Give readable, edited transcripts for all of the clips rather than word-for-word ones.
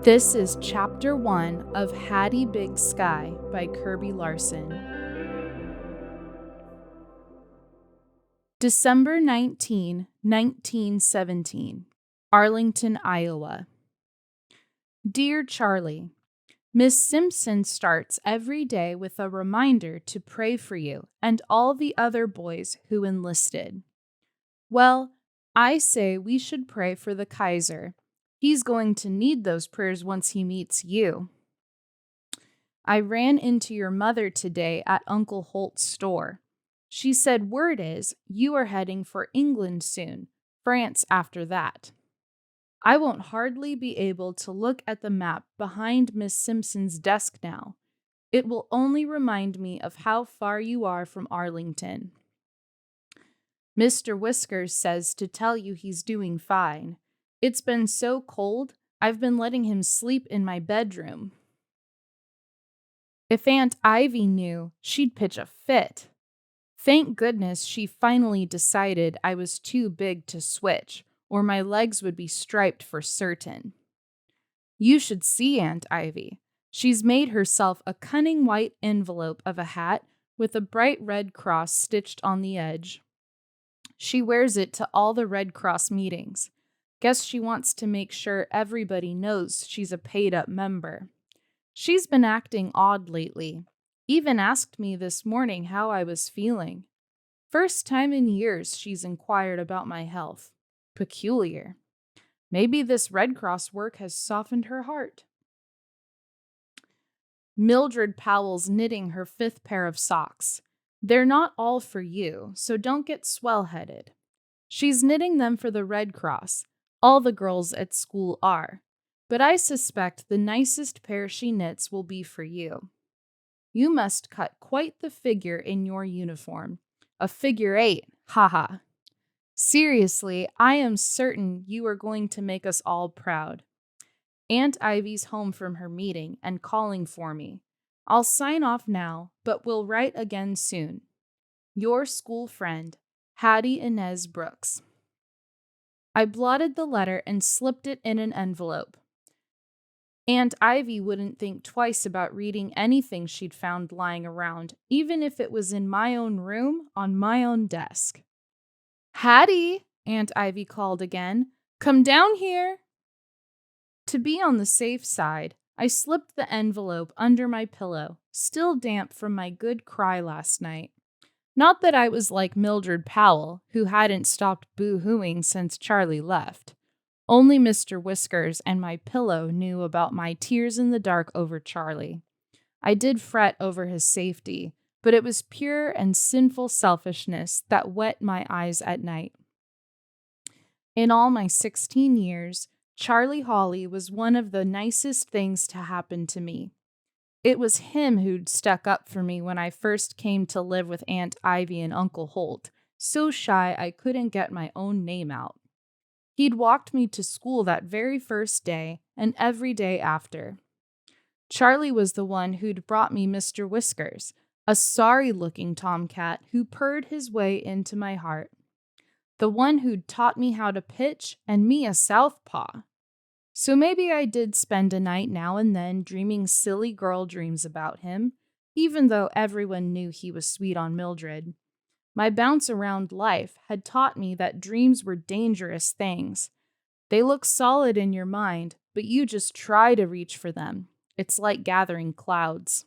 This is Chapter 1 of Hattie Big Sky by Kirby Larson. December 19, 1917, Arlington, Iowa. Dear Charlie, Miss Simpson starts every day with a reminder to pray for you and all the other boys who enlisted. Well, I say we should pray for the Kaiser. He's going to need those prayers once he meets you. I ran into your mother today at Uncle Holt's store. She said word is you are heading for England soon, France after that. I won't hardly be able to look at the map behind Miss Simpson's desk now. It will only remind me of how far you are from Arlington. Mr. Whiskers says to tell you he's doing fine. It's been so cold, I've been letting him sleep in my bedroom. If Aunt Ivy knew, she'd pitch a fit. Thank goodness she finally decided I was too big to switch, or my legs would be striped for certain. You should see Aunt Ivy. She's made herself a cunning white envelope of a hat with a bright red cross stitched on the edge. She wears it to all the Red Cross meetings. Guess she wants to make sure everybody knows she's a paid-up member. She's been acting odd lately. Even asked me this morning how I was feeling. First time in years she's inquired about my health. Peculiar. Maybe this Red Cross work has softened her heart. Mildred Powell's knitting her 5th pair of socks. They're not all for you, so don't get swell-headed. She's knitting them for the Red Cross. All the girls at school are. But I suspect the nicest pair she knits will be for you. You must cut quite the figure in your uniform. A figure 8, haha. Seriously, I am certain you are going to make us all proud. Aunt Ivy's home from her meeting and calling for me. I'll sign off now, but we'll write again soon. Your school friend, Hattie Inez Brooks. I blotted the letter and slipped it in an envelope. Aunt Ivy wouldn't think twice about reading anything she'd found lying around, even if it was in my own room on my own desk. Hattie, Aunt Ivy called again. Come down here. To be on the safe side, I slipped the envelope under my pillow, still damp from my good cry last night. Not that I was like Mildred Powell, who hadn't stopped boo-hooing since Charlie left. Only Mr. Whiskers and my pillow knew about my tears in the dark over Charlie. I did fret over his safety, but it was pure and sinful selfishness that wet my eyes at night. In all my 16 years, Charlie Hawley was one of the nicest things to happen to me. It was him who'd stuck up for me when I first came to live with Aunt Ivy and Uncle Holt, so shy I couldn't get my own name out. He'd walked me to school that very first day and every day after. Charlie was the one who'd brought me Mr. Whiskers, a sorry-looking tomcat who purred his way into my heart. The one who'd taught me how to pitch and me a southpaw. So maybe I did spend a night now and then dreaming silly girl dreams about him, even though everyone knew he was sweet on Mildred. My bounce around life had taught me that dreams were dangerous things. They look solid in your mind, but you just try to reach for them. It's like gathering clouds.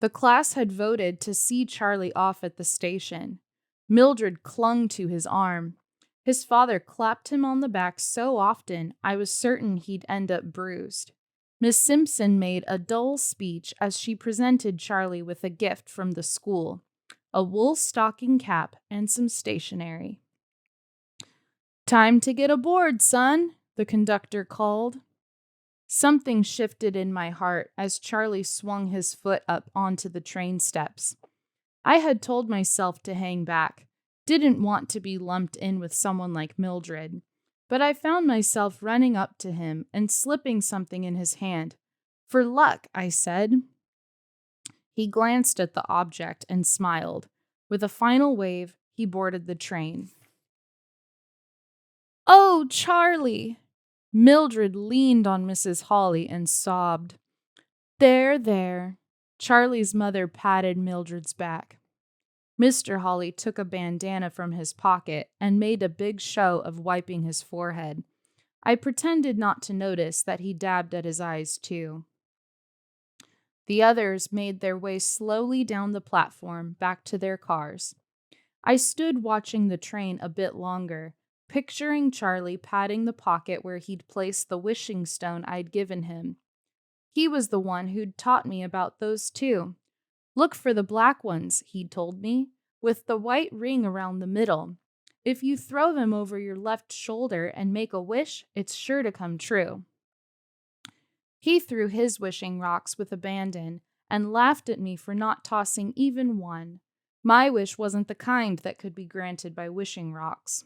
The class had voted to see Charlie off at the station. Mildred clung to his arm. His father clapped him on the back so often I was certain he'd end up bruised. Miss Simpson made a dull speech as she presented Charlie with a gift from the school. A wool stocking cap, and some stationery. Time to get aboard, son, the conductor called. Something shifted in my heart as Charlie swung his foot up onto the train steps. I had told myself to hang back, didn't want to be lumped in with someone like Mildred, but I found myself running up to him and slipping something in his hand. For luck, I said. He glanced at the object and smiled. With a final wave, he boarded the train. Oh, Charlie! Mildred leaned on Mrs. Holly and sobbed. There, there. Charlie's mother patted Mildred's back. Mr. Holly took a bandana from his pocket and made a big show of wiping his forehead. I pretended not to notice that he dabbed at his eyes too. The others made their way slowly down the platform back to their cars. I stood watching the train a bit longer, picturing Charlie patting the pocket where he'd placed the wishing stone I'd given him. He was the one who'd taught me about those too. Look for the black ones, he'd told me, with the white ring around the middle. If you throw them over your left shoulder and make a wish, it's sure to come true. He threw his wishing rocks with abandon and laughed at me for not tossing even one. My wish wasn't the kind that could be granted by wishing rocks.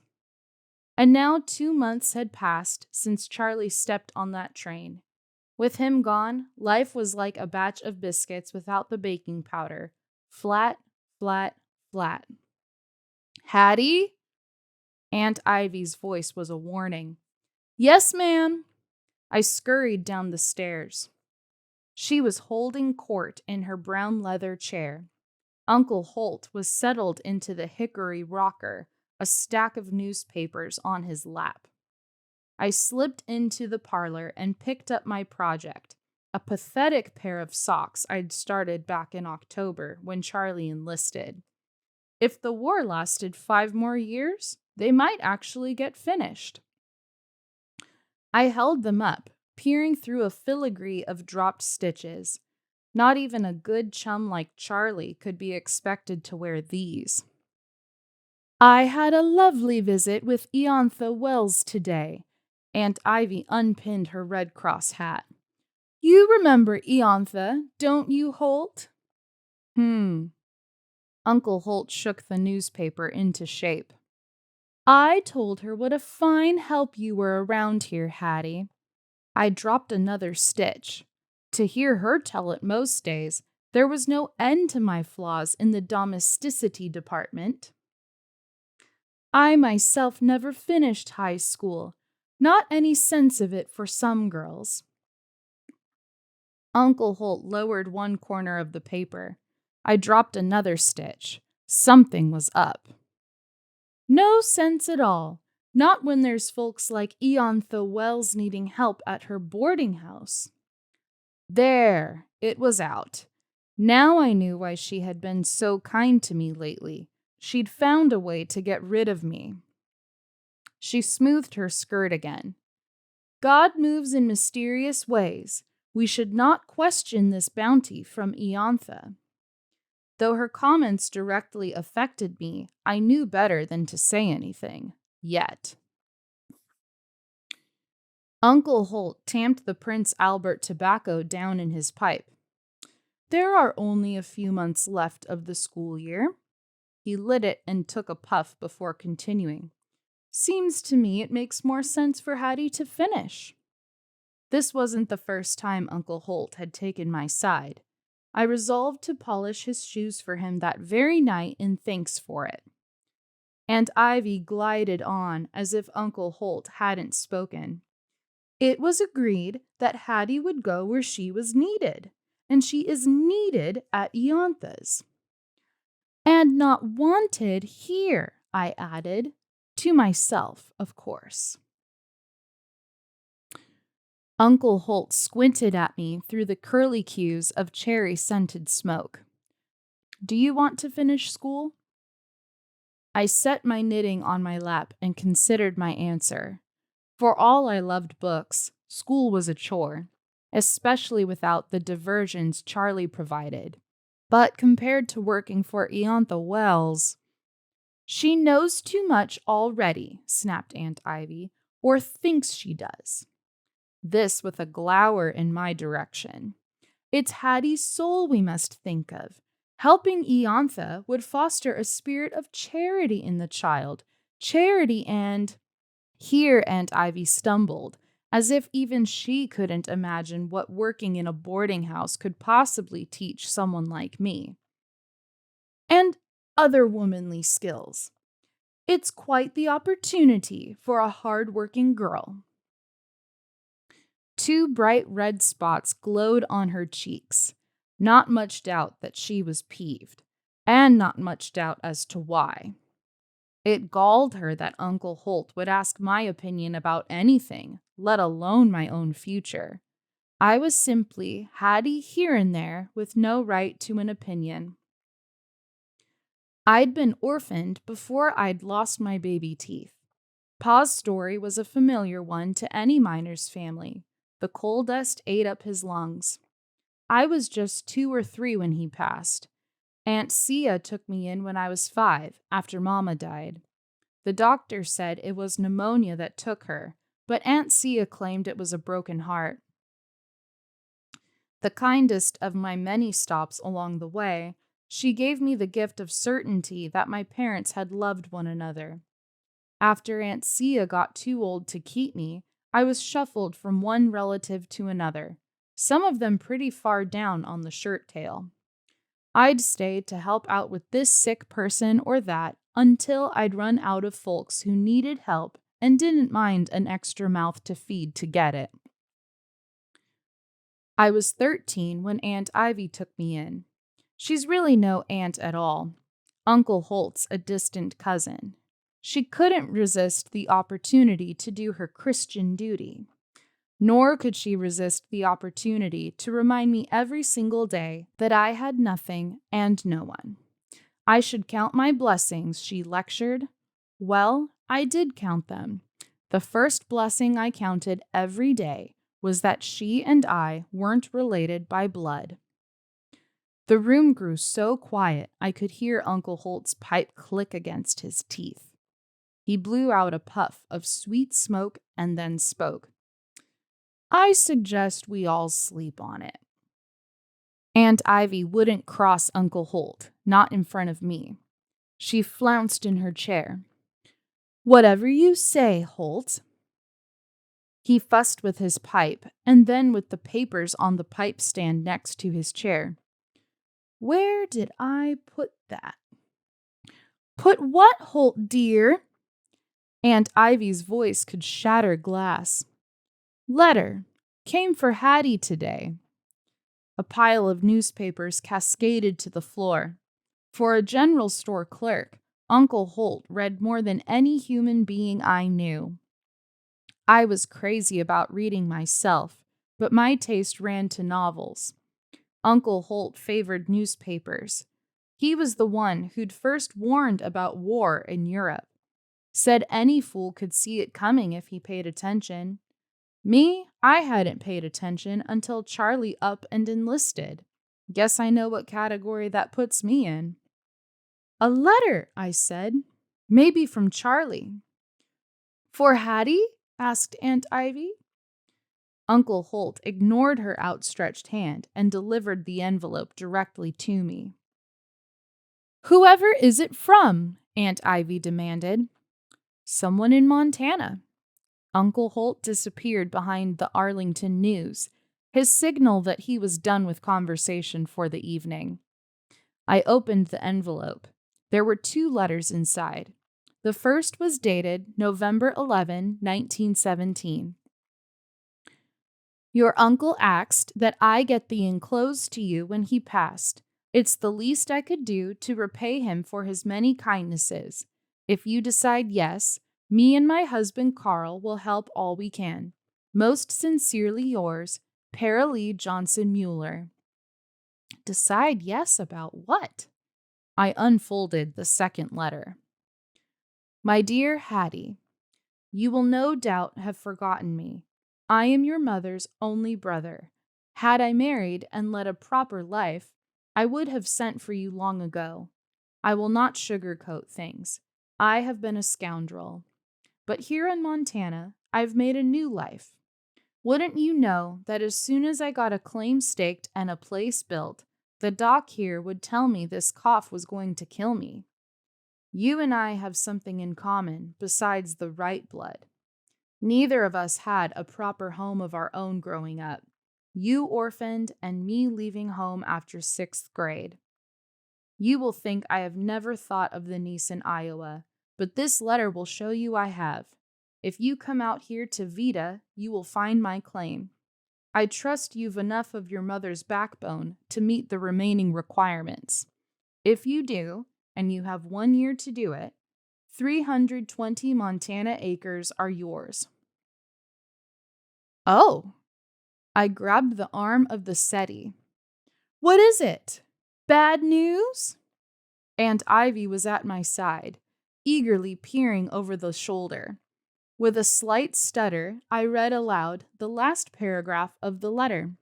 And now 2 months had passed since Charlie stepped on that train. With him gone, life was like a batch of biscuits without the baking powder. Flat, flat, flat. Hattie? Aunt Ivy's voice was a warning. Yes, ma'am. I scurried down the stairs. She was holding court in her brown leather chair. Uncle Holt was settled into the hickory rocker, a stack of newspapers on his lap. I slipped into the parlor and picked up my project, a pathetic pair of socks I'd started back in October when Charlie enlisted. If the war lasted 5 more years, they might actually get finished. I held them up, peering through a filigree of dropped stitches. Not even a good chum like Charlie could be expected to wear these. I had a lovely visit with Iantha Wells today. Aunt Ivy unpinned her Red Cross hat. You remember Iantha, don't you, Holt? Uncle Holt shook the newspaper into shape. I told her what a fine help you were around here, Hattie. I dropped another stitch. To hear her tell it most days, there was no end to my flaws in the domesticity department. I myself never finished high school. Not any sense of it for some girls. Uncle Holt lowered one corner of the paper. I dropped another stitch. Something was up. No sense at all. Not when there's folks like Iantha Wells needing help at her boarding house. There, it was out. Now I knew why she had been so kind to me lately. She'd found a way to get rid of me. She smoothed her skirt again. God moves in mysterious ways. We should not question this bounty from Iantha. Though her comments directly affected me, I knew better than to say anything. Yet. Uncle Holt tamped the Prince Albert tobacco down in his pipe. There are only a few months left of the school year. He lit it and took a puff before continuing. Seems to me it makes more sense for Hattie to finish. This wasn't the first time Uncle Holt had taken my side. I resolved to polish his shoes for him that very night in thanks for it. Aunt Ivy glided on as if Uncle Holt hadn't spoken. It was agreed that Hattie would go where she was needed, and she is needed at Iantha's. And not wanted here, I added. To myself, of course. Uncle Holt squinted at me through the curlicues of cherry-scented smoke. Do you want to finish school? I set my knitting on my lap and considered my answer. For all I loved books, school was a chore, especially without the diversions Charlie provided. But compared to working for Iantha Wells, she knows too much already, snapped Aunt Ivy, or thinks she does. This with a glower in my direction. It's Hattie's soul we must think of. Helping Iantha would foster a spirit of charity in the child. Charity and... Here Aunt Ivy stumbled, as if even she couldn't imagine what working in a boarding house could possibly teach someone like me. And other womanly skills. It's quite the opportunity for a hard-working girl. 2 bright red spots glowed on her cheeks. Not much doubt that she was peeved, and not much doubt as to why. It galled her that Uncle Holt would ask my opinion about anything, let alone my own future. I was simply Hattie here and there with no right to an opinion. I'd been orphaned before I'd lost my baby teeth. Pa's story was a familiar one to any miner's family. The coal dust ate up his lungs. I was just 2 or 3 when he passed. Aunt Sia took me in when I was 5, after Mama died. The doctor said it was pneumonia that took her, but Aunt Sia claimed it was a broken heart. The kindest of my many stops along the way, she gave me the gift of certainty that my parents had loved one another. After Aunt Sia got too old to keep me, I was shuffled from one relative to another, some of them pretty far down on the shirt tail. I'd stay to help out with this sick person or that until I'd run out of folks who needed help and didn't mind an extra mouth to feed to get it. I was 13 when Aunt Ivy took me in. She's really no aunt at all. Uncle Holt's a distant cousin. She couldn't resist the opportunity to do her Christian duty. Nor could she resist the opportunity to remind me every single day that I had nothing and no one. I should count my blessings, she lectured. Well, I did count them. The first blessing I counted every day was that she and I weren't related by blood. The room grew so quiet I could hear Uncle Holt's pipe click against his teeth. He blew out a puff of sweet smoke and then spoke. I suggest we all sleep on it. Aunt Ivy wouldn't cross Uncle Holt, not in front of me. She flounced in her chair. Whatever you say, Holt. He fussed with his pipe and then with the papers on the pipe stand next to his chair. Where did I put that? Put what, Holt, dear? Aunt Ivy's voice could shatter glass. Letter. Came for Hattie today. A pile of newspapers cascaded to the floor. For a general store clerk, Uncle Holt read more than any human being I knew. I was crazy about reading myself, but my taste ran to novels. Uncle Holt favored newspapers. He was the one who'd first warned about war in Europe. Said any fool could see it coming if he paid attention. Me, I hadn't paid attention until Charlie up and enlisted. Guess I know what category that puts me in. A letter, I said. Maybe from Charlie. For Hattie? Asked Aunt Ivy. Uncle Holt ignored her outstretched hand and delivered the envelope directly to me. Whoever is it from? Aunt Ivy demanded. Someone in Montana. Uncle Holt disappeared behind the Arlington News, his signal that he was done with conversation for the evening. I opened the envelope. There were 2 letters inside. The first was dated November 11, 1917. Your uncle asked that I get the enclosed to you when he passed. It's the least I could do to repay him for his many kindnesses. If you decide yes, me and my husband Carl will help all we can. Most sincerely yours, Paralee Johnson Mueller. Decide yes about what? I unfolded the second letter. My dear Hattie, you will no doubt have forgotten me. I am your mother's only brother. Had I married and led a proper life, I would have sent for you long ago. I will not sugarcoat things. I have been a scoundrel. But here in Montana, I've made a new life. Wouldn't you know that as soon as I got a claim staked and a place built, the doc here would tell me this cough was going to kill me? You and I have something in common besides the right blood. Neither of us had a proper home of our own growing up. You orphaned and me leaving home after 6th grade. You will think I have never thought of the niece in Iowa, but this letter will show you I have. If you come out here to Vita, you will find my claim. I trust you've enough of your mother's backbone to meet the remaining requirements. If you do, and you have 1 year to do it, 320 Montana acres are yours." "Oh." I grabbed the arm of the settee. "What is it? Bad news?" Aunt Ivy was at my side, eagerly peering over the shoulder. With a slight stutter, I read aloud the last paragraph of the letter.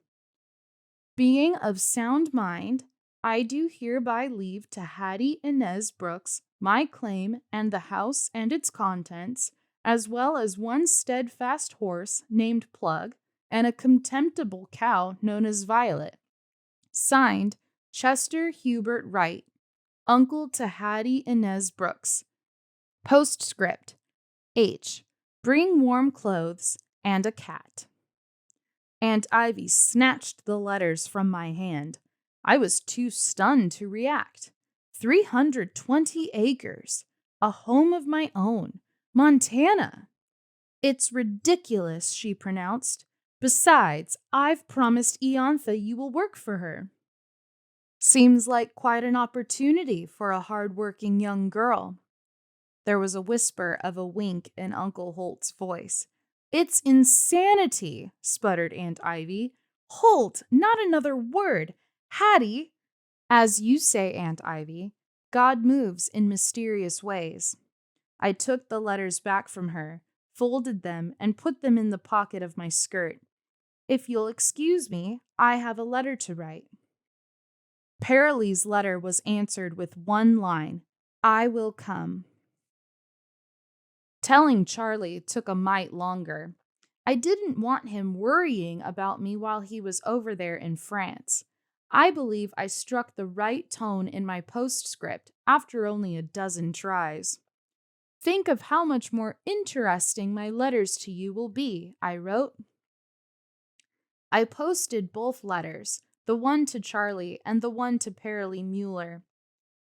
"Being of sound mind, I do hereby leave to Hattie Inez Brooks my claim and the house and its contents, as well as one steadfast horse named Plug and a contemptible cow known as Violet. Signed, Chester Hubert Wright, uncle to Hattie Inez Brooks. Postscript, H. Bring warm clothes and a cat." Aunt Ivy snatched the letters from my hand. I was too stunned to react. 320 acres, a home of my own, Montana. "It's ridiculous," she pronounced. "Besides, I've promised Iantha you will work for her." "Seems like quite an opportunity for a hard-working young girl." There was a whisper of a wink in Uncle Holt's voice. "It's insanity," sputtered Aunt Ivy. "Holt, not another word. Hattie—" "As you say, Aunt Ivy, God moves in mysterious ways." I took the letters back from her, folded them, and put them in the pocket of my skirt. "If you'll excuse me, I have a letter to write." Paraly's letter was answered with one line, "I will come." Telling Charlie took a mite longer. I didn't want him worrying about me while he was over there in France. I believe I struck the right tone in my postscript after only a dozen tries. "Think of how much more interesting my letters to you will be," I wrote. I posted both letters, the one to Charlie and the one to Paralee Mueller.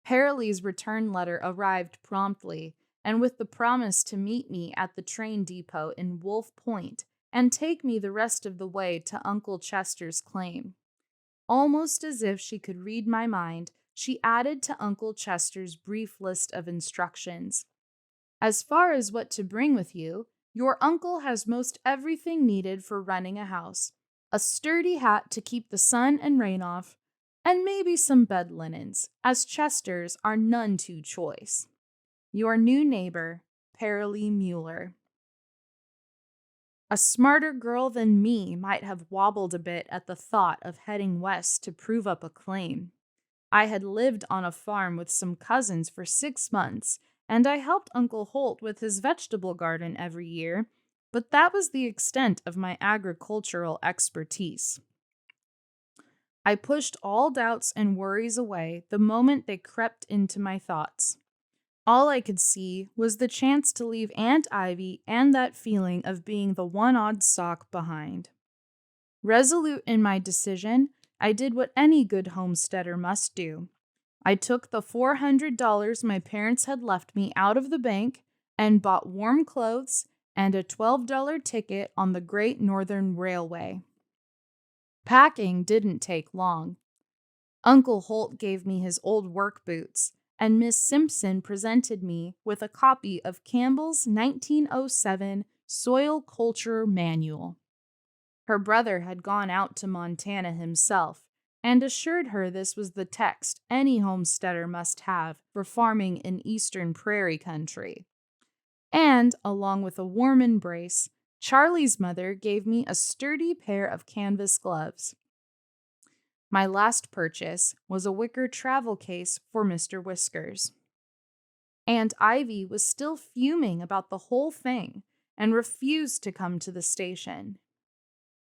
Paralee's return letter arrived promptly, and with the promise to meet me at the train depot in Wolf Point and take me the rest of the way to Uncle Chester's claim. Almost as if she could read my mind, she added to Uncle Chester's brief list of instructions. "As far as what to bring with you, your uncle has most everything needed for running a house. A sturdy hat to keep the sun and rain off, and maybe some bed linens, as Chester's are none too choice. Your new neighbor, Paralee Mueller." A smarter girl than me might have wobbled a bit at the thought of heading west to prove up a claim. I had lived on a farm with some cousins for 6 months, and I helped Uncle Holt with his vegetable garden every year, but that was the extent of my agricultural expertise. I pushed all doubts and worries away the moment they crept into my thoughts. All I could see was the chance to leave Aunt Ivy and that feeling of being the one odd sock behind. Resolute in my decision, I did what any good homesteader must do. I took the $400 my parents had left me out of the bank and bought warm clothes and a $12 ticket on the Great Northern Railway. Packing didn't take long. Uncle Holt gave me his old work boots, and Miss Simpson presented me with a copy of Campbell's 1907 Soil Culture Manual. Her brother had gone out to Montana himself and assured her this was the text any homesteader must have for farming in eastern prairie country. And, along with a warm embrace, Charlie's mother gave me a sturdy pair of canvas gloves. My last purchase was a wicker travel case for Mr. Whiskers. Aunt Ivy was still fuming about the whole thing and refused to come to the station.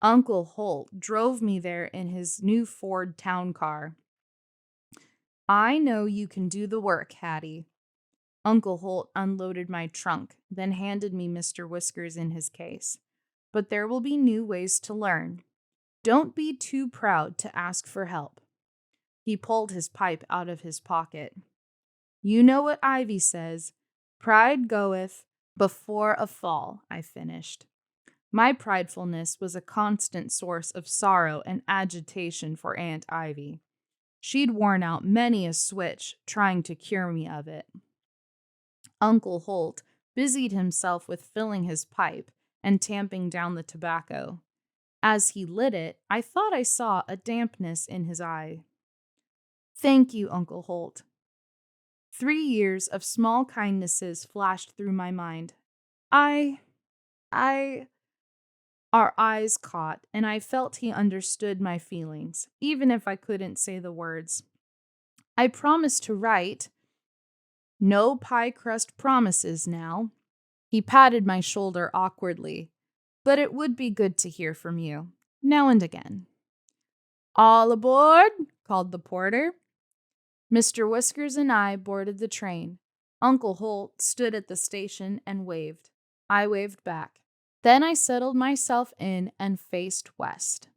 Uncle Holt drove me there in his new Ford town car. "I know you can do the work, Hattie." Uncle Holt unloaded my trunk, then handed me Mr. Whiskers in his case. "But there will be new ways to learn. Don't be too proud to ask for help." He pulled his pipe out of his pocket. "You know what Ivy says, pride goeth before a fall," I finished. My pridefulness was a constant source of sorrow and agitation for Aunt Ivy. She'd worn out many a switch trying to cure me of it. Uncle Holt busied himself with filling his pipe and tamping down the tobacco. As he lit it, I thought I saw a dampness in his eye. "Thank you, Uncle Holt." 3 years of small kindnesses flashed through my mind. I. Our eyes caught, and I felt he understood my feelings, even if I couldn't say the words. "I promise to write." "No pie crust promises now." He patted my shoulder awkwardly. "But it would be good to hear from you, now and again." "All aboard," called the porter. Mr. Whiskers and I boarded the train. Uncle Holt stood at the station and waved. I waved back. Then I settled myself in and faced west.